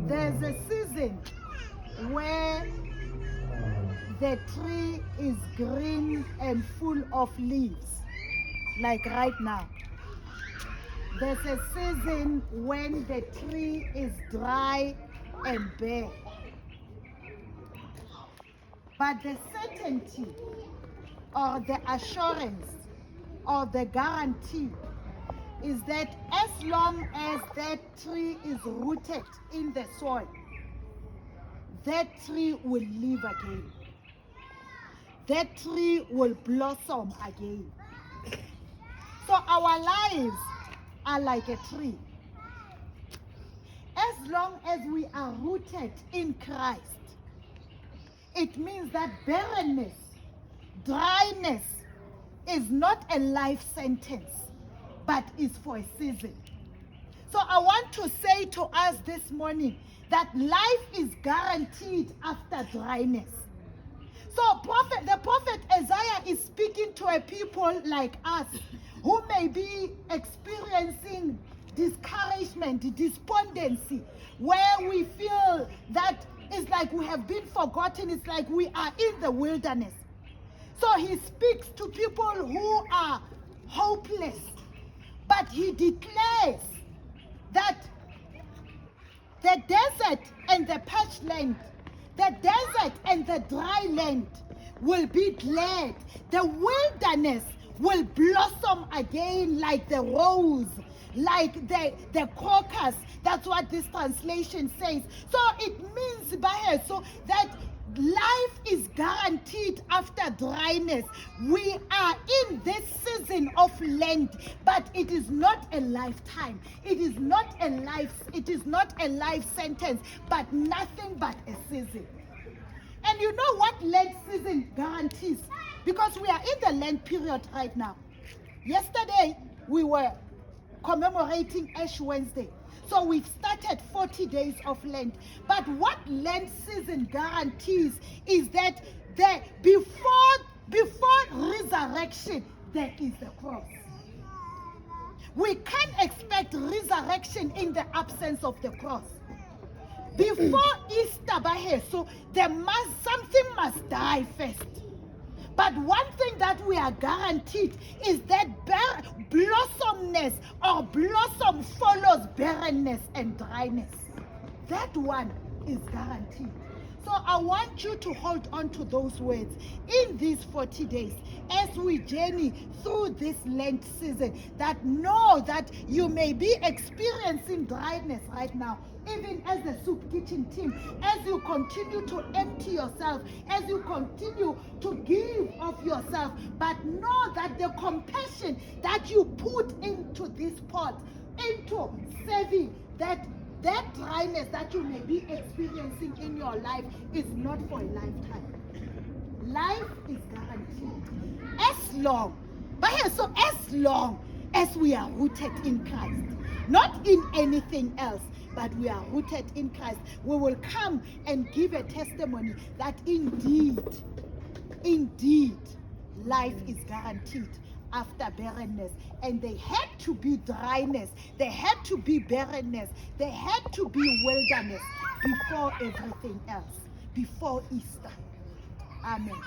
There's a season where the tree is green and full of leaves, like right now. There's a season when the tree is dry and bare. But the certainty or the assurance or the guarantee is that as long as that tree is rooted in the soil, that tree will live again. That tree will blossom again. So our lives are like a tree. As long as we are rooted in Christ, it means that barrenness, dryness is not a life sentence, but is for a season. So I want to say to us this morning that life is guaranteed after dryness. So the prophet Isaiah is speaking to a people like us who may be experiencing discouragement, despondency, where we feel that it's like we have been forgotten, it's like we are in the wilderness. So he speaks to people who are hopeless, but he declares that the desert and the parched land, the desert and the dry land will be glad. The wilderness will blossom again like the rose, like the crocus. That's what this translation says. So it means so that life is guaranteed after dryness. We are in this season of Lent, but it is not a lifetime. It is not a life sentence, but nothing but a season. And you know what Lent season guarantees? Because we are in the Lent period right now. Yesterday we were commemorating Ash Wednesday. So we've started 40 days of Lent. But what Lent season guarantees is that before resurrection, there is the cross. We can't expect resurrection in the absence of the cross. Before Easter, so something must die first. But one thing that we are guaranteed is that blossomness or blossom follows barrenness and dryness. That one is guaranteed. So I want you to hold on to those words in these 40 days as we journey through this Lent season, that know that you may be experiencing dryness right now, even as the soup kitchen team, as you continue to empty yourself, as you continue to give of yourself, but know that the compassion that you put into this pot, into serving, that dryness that you may be experiencing in your life is not for a lifetime. Life is guaranteed. As long as we are rooted in Christ, not in anything else, but we are rooted in Christ, we will come and give a testimony that indeed, life is guaranteed after barrenness. And there had to be dryness, there had to be barrenness, there had to be wilderness before everything else, before Easter. Amen.